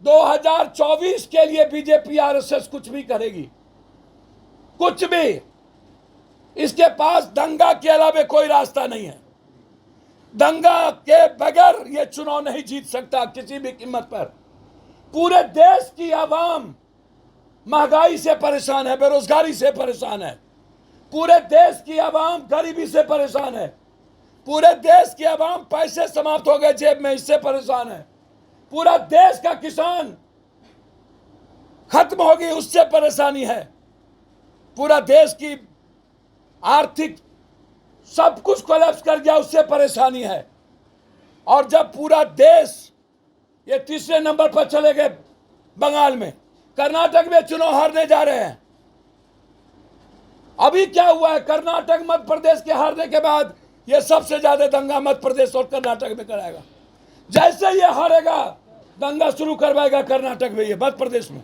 2024 के लिए BJP RSS कुछ भी करेगी, कुछ भी। इसके पास दंगा के अलावा कोई रास्ता नहीं है। दंगा के बगैर ये चुनाव नहीं जीत सकता किसी भी कीमत पर। पूरे देश की आवाम महंगाई से परेशान है, बेरोजगारी से परेशान है। पूरे देश की आवाम गरीबी से परेशान है। पूरे देश की आवाम पैसे समाप्त हो गए जेब में, इससे परेशान है। पूरा देश का किसान खत्म हो गई, उससे परेशानी है। पूरा देश की आर्थिक सब कुछ कोलैप्स कर गया, उससे परेशानी है। और जब पूरा देश ये तीसरे नंबर पर चले गए बंगाल में, कर्नाटक में चुनाव हारने जा रहे हैं। अभी क्या हुआ है, कर्नाटक मध्य प्रदेश के हारने के बाद ये सबसे ज्यादा दंगा मध्य प्रदेश और कर्नाटक में कराएगा। जैसे ये हारेगा दंगा शुरू करवाएगा कर्नाटक में, ये मध्य प्रदेश में।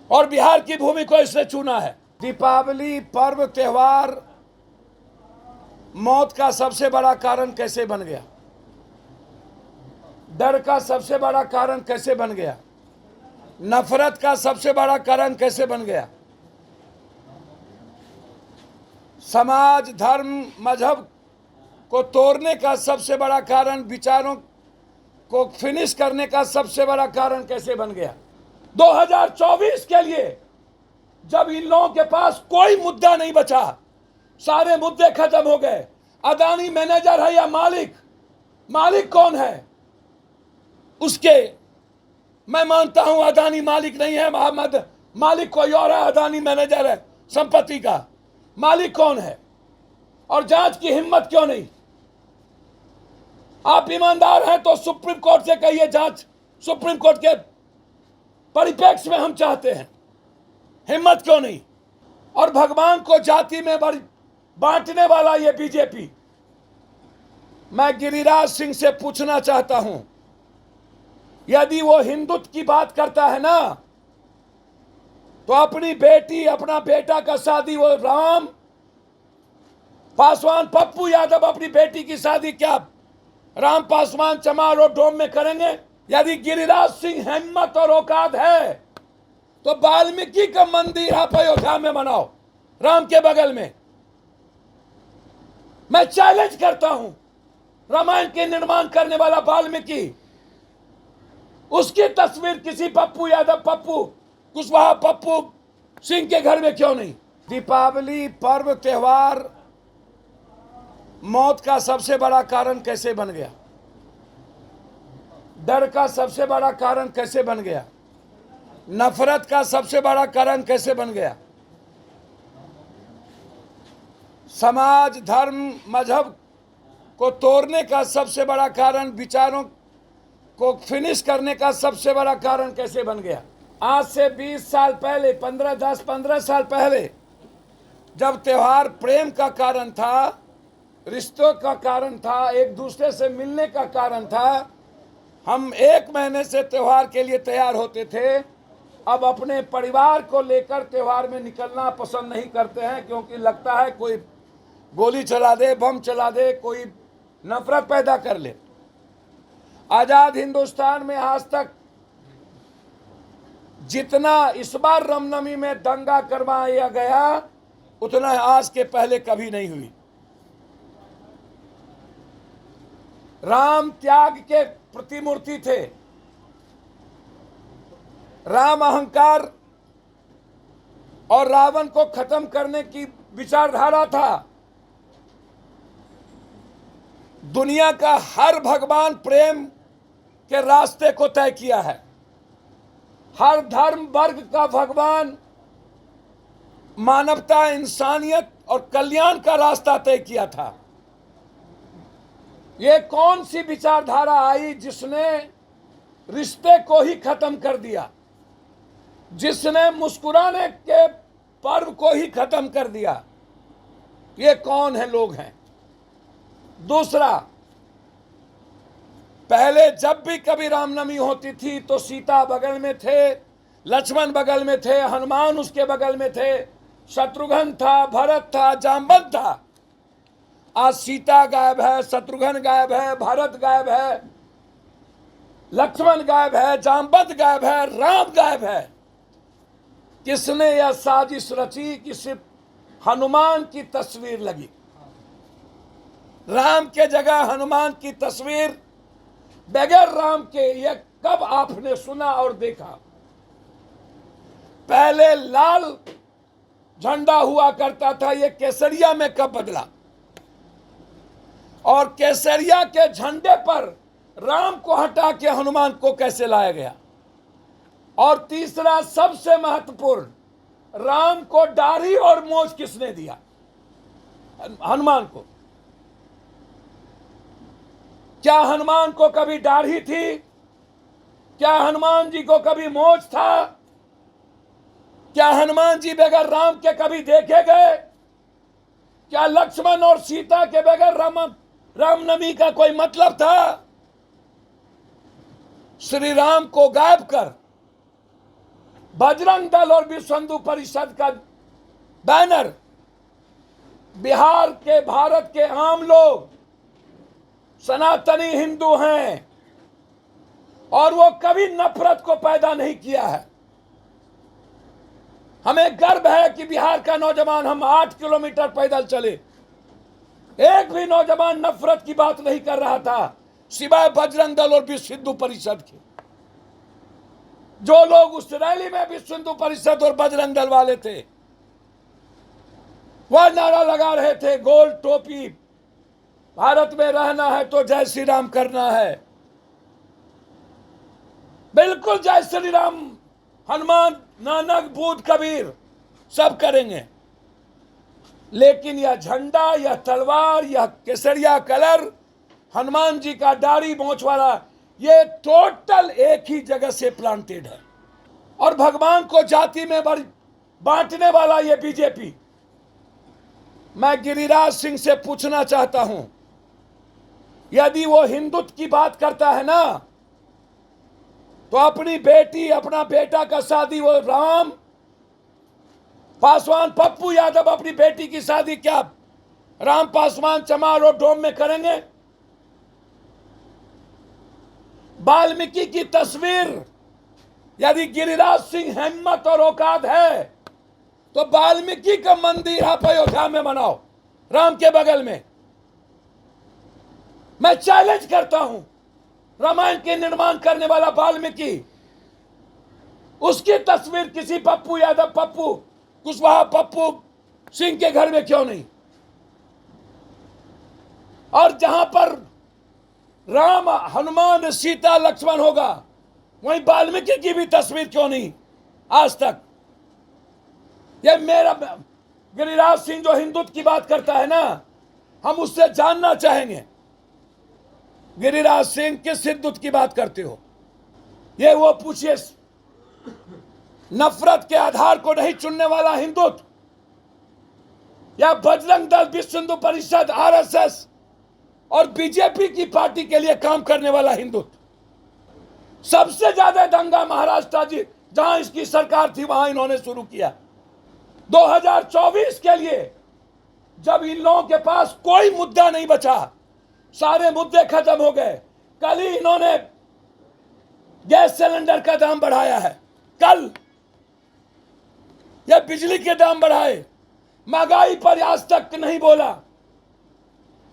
और बिहार की भूमि को इसने चुना है। दीपावली पर्व त्योहार मौत का सबसे बड़ा कारण कैसे बन गया? डर का सबसे बड़ा कारण कैसे बन गया? नफरत का सबसे बड़ा कारण कैसे बन गया? समाज, धर्म, मजहब को तोड़ने का सबसे बड़ा कारण, विचारों को फिनिश करने का सबसे बड़ा कारण कैसे बन गया? 2024 के लिए जब इन लोगों के पास कोई मुद्दा नहीं बचा, सारे मुद्दे खत्म हो गए। अदानी मैनेजर है या मालिक? मालिक कौन है उसके? मैं मानता हूं अदानी मालिक नहीं है, मोहम्मद मालिक कोई और है, अदानी मैनेजर है संपत्ति का। मालिक कौन है? और जांच की हिम्मत क्यों नहीं? आप ईमानदार हैं तो सुप्रीम कोर्ट से कहिए, जांच सुप्रीम कोर्ट के परिप्रेक्ष्य में हम चाहते हैं। हिम्मत क्यों नहीं? और भगवान को जाति में बांटने वाला ये बीजेपी। मैं गिरिराज सिंह से पूछना चाहता हूं, यदि वो हिंदुत्व की बात करता है ना, तो अपनी बेटी, अपना बेटा का शादी वो राम पासवान, पप्पू यादव अपनी बेटी की शादी क्या राम पासवान चमार और डोम में करेंगे? यदि गिरिराज सिंह हिम्मत और औकात है तो वाल्मीकि का मंदिर आप अयोध्या में बनाओ, राम के बगल में। मैं चैलेंज करता हूं, रामायण के निर्माण करने वाला वाल्मीकि, उसकी तस्वीर किसी पप्पू यादव, पप्पू कुशवाहा, पप्पू सिंह के घर में क्यों नहीं? दीपावली पर्व त्योहार मौत का सबसे बड़ा कारण कैसे बन गया? डर का सबसे बड़ा कारण कैसे बन गया? नफरत का सबसे बड़ा कारण कैसे बन गया? समाज, धर्म, मजहब को तोड़ने का सबसे बड़ा कारण, विचारों को फिनिश करने का सबसे बड़ा कारण कैसे बन गया? आज से 20 साल पहले, 15 साल पहले जब त्योहार प्रेम का कारण था, रिश्तों का कारण था, एक दूसरे से मिलने का कारण था, हम 1 महीने से त्योहार के लिए तैयार होते थे। अब अपने परिवार को लेकर त्योहार में निकलना पसंद नहीं करते हैं, क्योंकि लगता है कोई गोली चला दे, बम चला दे, कोई नफरत पैदा कर ले। आजाद हिंदुस्तान में आज तक जितना इस बार रामनवमी में दंगा करवाया गया, उतना आज के पहले कभी नहीं हुई। राम त्याग के प्रतिमूर्ति थे, राम अहंकार और रावण को खत्म करने की विचारधारा था। दुनिया का हर भगवान प्रेम के रास्ते को तय किया है। हर धर्म वर्ग का भगवान मानवता, इंसानियत और कल्याण का रास्ता तय किया था। ये कौन सी विचारधारा आई जिसने रिश्ते को ही खत्म कर दिया, जिसने मुस्कुराने के पर्व को ही खत्म कर दिया? ये कौन है लोग हैं? दूसरा, पहले जब भी कभी रामनवमी होती थी तो सीता बगल में थे, लक्ष्मण बगल में थे, हनुमान उसके बगल में थे, शत्रुघ्न था, भरत था, जामवंत था। आज सीता गायब है, शत्रुघ्न गायब है, भरत गायब है, लक्ष्मण गायब है, जामवंत गायब है, राम गायब है। किसने यह साजिश रची कि सिर्फ हनुमान की तस्वीर लगी? राम के जगह हनुमान की तस्वीर, बगैर राम के। यह कब आपने सुना और देखा? पहले लाल झंडा हुआ करता था, यह केसरिया में कब बदला? और केसरिया के झंडे पर राम को हटा के हनुमान को कैसे लाया गया? और तीसरा सबसे महत्वपूर्ण, राम को दाढ़ी और मूंछ किसने दिया? हनुमान को। क्या हनुमान को कभी दाढ़ी थी? क्या हनुमान जी को कभी मूंछ था? क्या हनुमान जी बगैर राम के कभी देखे गए? क्या लक्ष्मण और सीता के बगैर रामनवमी का कोई मतलब था? श्री राम को गायब कर बजरंग दल और विश्व हिंदू परिषद का बैनर, बिहार के, भारत के आम लोग सनातनी हिंदू हैं और वो कभी नफरत को पैदा नहीं किया है। हमें गर्व है कि बिहार का नौजवान, हम 8 किलोमीटर पैदल चले, एक भी नौजवान नफरत की बात नहीं कर रहा था, सिवाय बजरंग दल और विश्व हिंदू परिषद के। जो लोग उस रैली में विश्व हिंदू परिषद और बजरंग दल वाले थे, वह नारा लगा रहे थे, गोल टोपी, भारत में रहना है तो जय श्री राम करना है। बिल्कुल जय श्री राम, हनुमान, नानक, बुद्ध, कबीर सब करेंगे। लेकिन यह झंडा, यह तलवार, यह केसरिया कलर, हनुमान जी का दाढ़ी मूंछ वाला, ये टोटल एक ही जगह से प्लांटेड है। और भगवान को जाति में बांटने वाला ये बीजेपी। मैं गिरिराज सिंह से पूछना चाहता हूं, यदि वो हिंदुत्व की बात करता है ना, तो अपनी बेटी, अपना बेटा का शादी वो राम पासवान, पप्पू यादव अपनी बेटी की शादी क्या राम पासवान चमार और डोम में करेंगे? वाल्मीकि की तस्वीर, यदि गिरिराज सिंह हिम्मत और औकात है तो वाल्मीकि का मंदिर आप अयोध्या में बनाओ, राम के बगल में। मैं चैलेंज करता हूं, रामायण के निर्माण करने वाला वाल्मीकि, उसकी तस्वीर किसी पप्पू यादव, पप्पू कुशवाहा, पप्पू सिंह के घर में क्यों नहीं? और जहां पर राम, हनुमान, सीता, लक्ष्मण होगा, वहीं वाल्मीकि की भी तस्वीर क्यों नहीं आज तक? ये मेरा गिरिराज सिंह जो हिंदुत्व की बात करता है ना, हम उससे जानना चाहेंगे, गिरिराज सिंह किस हिंदुत्व की बात करते हो? ये वो पूछिए, नफरत के आधार को नहीं चुनने वाला हिंदुत्व, या बजरंग दल, विश्व हिंदू परिषद, आरएसएस और बीजेपी की पार्टी के लिए काम करने वाला हिंदुत्व। सबसे ज्यादा दंगा महाराष्ट्र जी, जहां इसकी सरकार थी, वहां इन्होंने शुरू किया। 2024 के लिए जब इन लोगों के पास कोई मुद्दा नहीं बचा, सारे मुद्दे खत्म हो गए, कल ही इन्होंने गैस सिलेंडर का दाम बढ़ाया है, कल ये बिजली के दाम बढ़ाए, महंगाई पर आज तक नहीं बोला,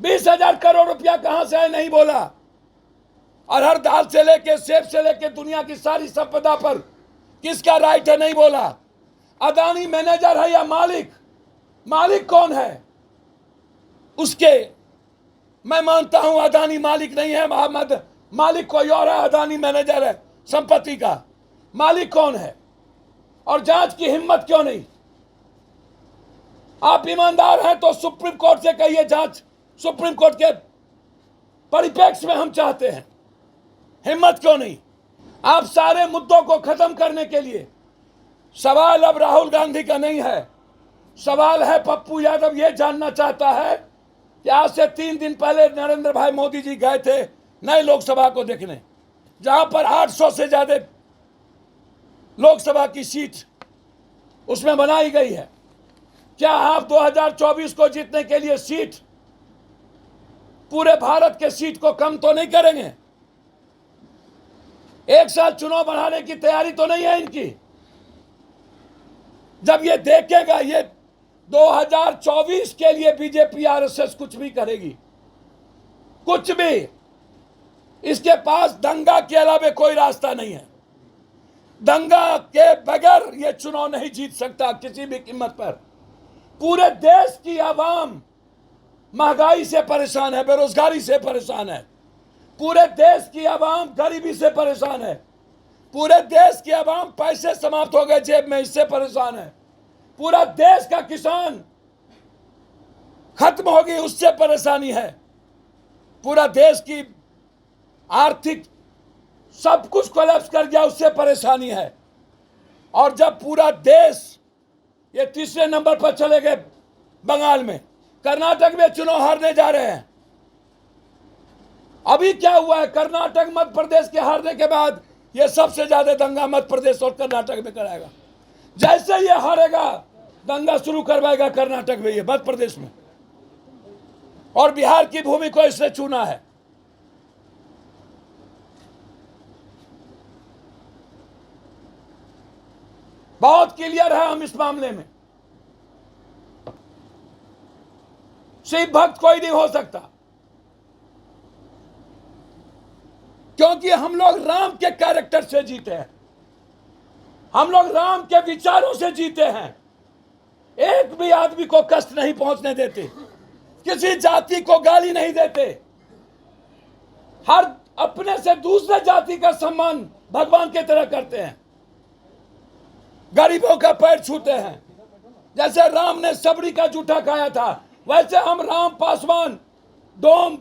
20,000 करोड़ रुपया कहां से है नहीं बोला, और हर दाल से लेके, सेब से लेके, दुनिया की सारी संपदा पर किसका राइट है नहीं बोला। अदानी मैनेजर है या मालिक? मालिक कौन है उसके? मैं मानता हूं अदानी मालिक नहीं है, मालिक कोई और है, अदानी मैनेजर है संपत्ति का। मालिक कौन है? और जांच की हिम्मत क्यों नहीं? आप ईमानदार हैं तो सुप्रीम कोर्ट से कहिए, जांच सुप्रीम कोर्ट के परिप्रेक्ष्य में हम चाहते हैं, हिम्मत क्यों नहीं? आप सारे मुद्दों को खत्म करने के लिए, सवाल अब राहुल गांधी का नहीं है, सवाल है पप्पू यादव ये जानना चाहता है कि आज से 3 दिन पहले नरेंद्र भाई मोदी जी गए थे नए लोकसभा को देखने, जहां पर 800 से ज्यादा लोकसभा की सीट उसमें बनाई गई है। क्या आप 2024 को जीतने के लिए सीट, पूरे भारत के सीट को कम तो नहीं करेंगे? एक साल चुनाव बढ़ाने की तैयारी तो नहीं है इनकी। जब ये देखेगा, ये 2024 के लिए बीजेपी आरएसएस कुछ भी करेगी, कुछ भी, इसके पास दंगा के अलावा कोई रास्ता नहीं है। दंगा के बगैर ये चुनाव नहीं जीत सकता किसी भी कीमत पर। पूरे देश की आवाम महंगाई से परेशान है, बेरोजगारी से परेशान है। पूरे देश की आवाम गरीबी से परेशान है। पूरे देश की आवाम पैसे समाप्त हो गए जेब में, इससे परेशान है। पूरा देश का किसान खत्म हो गई, उससे परेशानी है। पूरा देश की आर्थिक सब कुछ कोलैप्स कर गया, उससे परेशानी है। और जब पूरा देश ये तीसरे नंबर पर चले गए बंगाल में, कर्नाटक में चुनाव हारने जा रहे हैं। अभी क्या हुआ है, कर्नाटक मध्य प्रदेश के हारने के बाद ये सबसे ज्यादा दंगा मध्य प्रदेश और कर्नाटक में कराएगा। जैसे ये हारेगा दंगा शुरू करवाएगा कर्नाटक में, ये मध्य प्रदेश में। और बिहार की भूमि को इसने चुना है। बहुत क्लियर है हम इस मामले में। शिव भक्त कोई नहीं हो सकता, क्योंकि हम लोग राम के कैरेक्टर से जीते हैं। हम लोग राम के विचारों से जीते हैं। एक भी आदमी को कष्ट नहीं पहुंचने देते, किसी जाति को गाली नहीं देते, हर अपने से दूसरे जाति का सम्मान भगवान की तरह करते हैं, गरीबों का पैर छूते हैं। जैसे राम ने सबरी का जूठा खाया था, वैसे हम राम पासवान डोम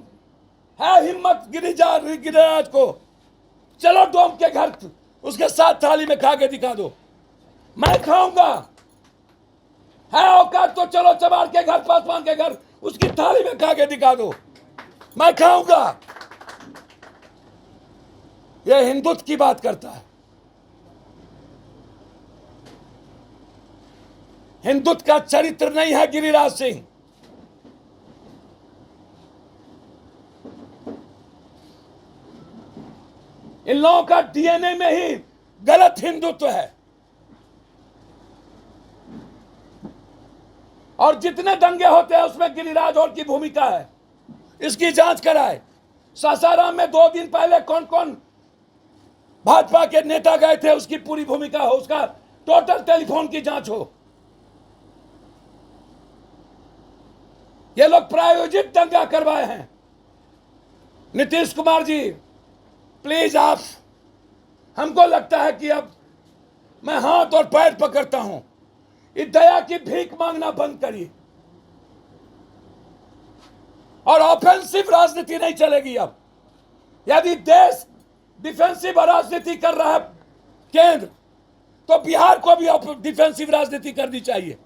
है हिम्मत गिरिराज को, चलो डोम के घर उसके साथ थाली में खा के दिखा दो, मैं खाऊंगा। है औकात तो चलो चमार के घर, पासवान के घर, उसकी थाली में खा के दिखा दो, मैं खाऊंगा। यह हिंदुत्व की बात करता है। हिंदुत्व का चरित्र नहीं है गिरिराज सिंह। इन लोगों का डीएनए में ही गलत हिंदुत्व है। और जितने दंगे होते हैं उसमें गिरिराज और की भूमिका है, इसकी जांच कराए। सासाराम में 2 दिन पहले कौन कौन भाजपा के नेता गए थे, उसकी पूरी भूमिका हो, उसका टोटल टेलीफोन की जांच हो। ये लोग प्रायोजित दंगा करवाए हैं। नीतीश कुमार जी प्लीज आप, हमको लगता है कि अब मैं हाथ और पैर पकड़ता हूं, इस दया की भीख मांगना बंद करिए। और ऑफेंसिव राजनीति नहीं चलेगी अब। यदि देश डिफेंसिव राजनीति कर रहा है केंद्र, तो बिहार को भी डिफेंसिव राजनीति करनी चाहिए।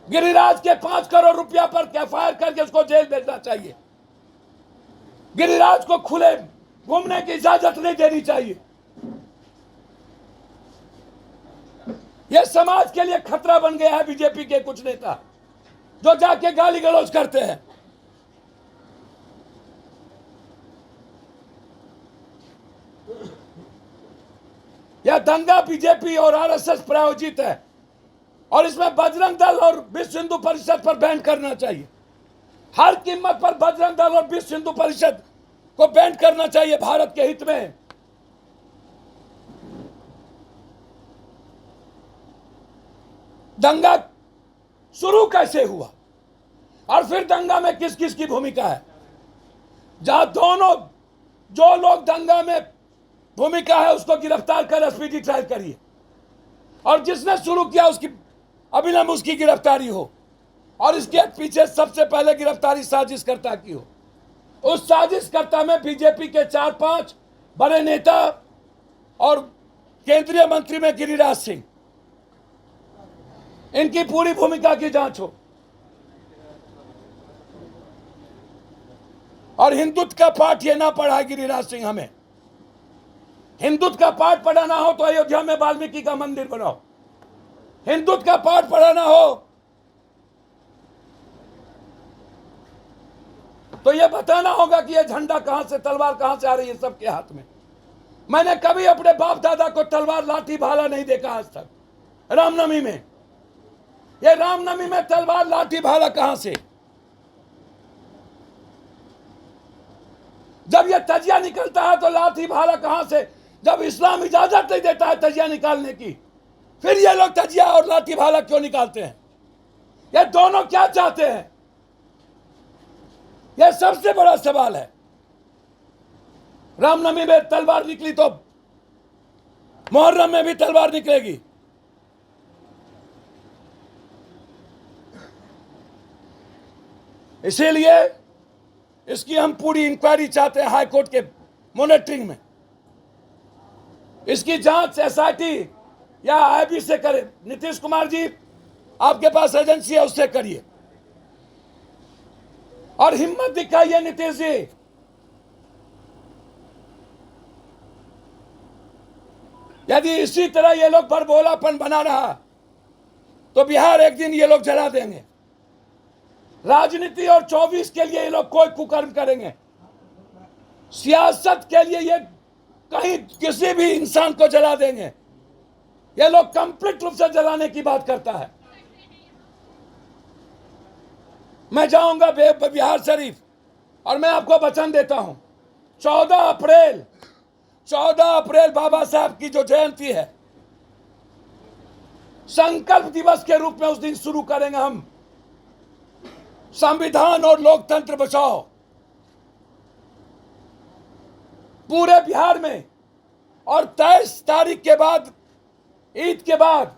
गिरिराज के 5 करोड़ रुपया पर एफआईआर करके उसको जेल भेजना चाहिए। गिरिराज को खुले घूमने की इजाजत नहीं देनी चाहिए। यह समाज के लिए खतरा बन गया है। बीजेपी के कुछ नेता जो जाके गाली गलौज करते हैं, यह दंगा बीजेपी और आरएसएस प्रायोजित है। और इसमें बजरंग दल और विश्व हिंदू परिषद पर बैन करना चाहिए। हर कीमत पर बजरंग दल और विश्व हिंदू परिषद को बैन करना चाहिए भारत के हित में। दंगा शुरू कैसे हुआ और फिर दंगा में किस किस की भूमिका है? जहां दोनों, जो लोग दंगा में भूमिका है उसको गिरफ्तार कर स्पीडी ट्रायल करिए, और जिसने शुरू किया उसकी अविलंब उसकी गिरफ्तारी हो, और इसके पीछे सबसे पहले गिरफ्तारी साजिशकर्ता की हो। उस साजिशकर्ता में बीजेपी के 4-5 बड़े नेता और केंद्रीय मंत्री में गिरिराज सिंह, इनकी पूरी भूमिका की जांच हो। और हिंदुत्व का पाठ ये ना पढ़ाए गिरिराज सिंह हमें। हिंदुत्व का पाठ पढ़ाना हो तो अयोध्या में वाल्मीकि का मंदिर बनाओ। हिंदुत्व का पाठ पढ़ाना हो तो यह बताना होगा कि यह झंडा कहां से, तलवार कहां से आ रही है सबके हाथ में। मैंने कभी अपने बाप दादा को तलवार लाठी भाला नहीं देखा आज तक। रामनवमी में, ये रामनवमी में तलवार लाठी भाला कहां से? जब ये तजिया निकलता है तो लाठी भाला कहां से? जब इस्लाम इजाजत नहीं देता है तजिया निकालने की, फिर ये लोग तजिया और लाठी भाला क्यों निकालते हैं? ये दोनों क्या चाहते हैं? यह सबसे बड़ा सवाल है। रामनवमी में तलवार निकली तो मुहर्रम में भी तलवार निकलेगी। इसीलिए इसकी हम पूरी इंक्वायरी चाहते हैं हाई कोर्ट के मॉनिटरिंग में। इसकी जांच एसआईटी या आईबी से करे। नीतीश कुमार जी, आपके पास एजेंसी है, उससे करिए और हिम्मत दिखाइए नीतीश जी। यदि इसी तरह ये लोग बड़बोलापन बना रहा तो बिहार एक दिन ये लोग जला देंगे। राजनीति और 24 के लिए ये लोग कोई कुकर्म करेंगे। सियासत के लिए ये कहीं किसी भी इंसान को जला देंगे। ये लोग कंप्लीट रूप से जलाने की बात करता है। मैं जाऊंगा बिहार शरीफ और मैं आपको वचन देता हूं 14 अप्रैल बाबा साहब की जो जयंती है, संकल्प दिवस के रूप में उस दिन शुरू करेंगे हम संविधान और लोकतंत्र बचाओ पूरे बिहार में। और 23 तारीख के बाद, ईद के बाद,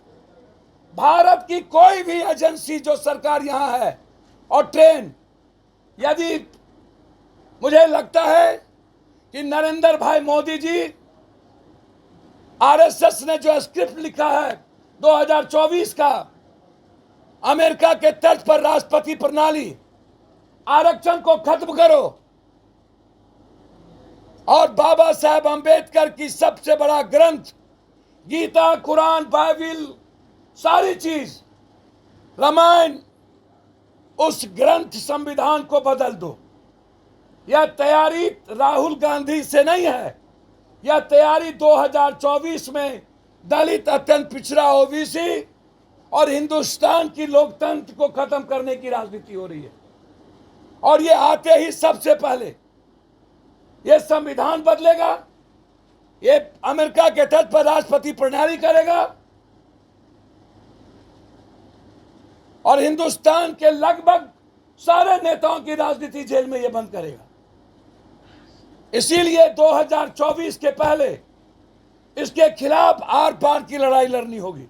भारत की कोई भी एजेंसी जो सरकार यहां है और ट्रेन, यदि मुझे लगता है कि नरेंद्र भाई मोदी जी, आरएसएस ने जो स्क्रिप्ट लिखा है 2024 का, अमेरिका के तर्ज पर राष्ट्रपति प्रणाली, आरक्षण को खत्म करो और बाबा साहेब अंबेडकर की सबसे बड़ा ग्रंथ गीता, कुरान, बाइबिल, सारी चीज, रामायण, उस ग्रंथ संविधान को बदल दो। यह तैयारी राहुल गांधी से नहीं है, यह तैयारी 2024 में दलित, अत्यंत पिछड़ा, ओबीसी और हिंदुस्तान की लोकतंत्र को खत्म करने की राजनीति हो रही है। और ये आते ही सबसे पहले ये संविधान बदलेगा, ये अमेरिका के तर्ज पर राष्ट्रपति प्रणाली करेगा और हिंदुस्तान के लगभग सारे नेताओं की राजनीति जेल में ये बंद करेगा। इसीलिए 2024 के पहले इसके खिलाफ आर पार की लड़ाई लड़नी होगी।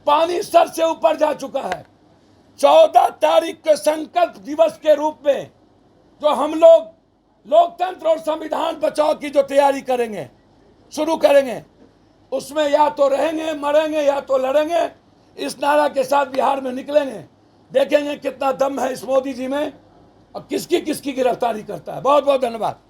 पानी सर से ऊपर जा चुका है। 14 तारीख के संकल्प दिवस के रूप में जो हम लोग लोकतंत्र और संविधान बचाओ की जो तैयारी करेंगे, शुरू करेंगे, उसमें या तो रहेंगे, मरेंगे, या तो लड़ेंगे। इस नारा के साथ बिहार में निकलेंगे। देखेंगे कितना दम है इस मोदी जी में और किसकी किसकी गिरफ्तारी करता है। बहुत बहुत धन्यवाद।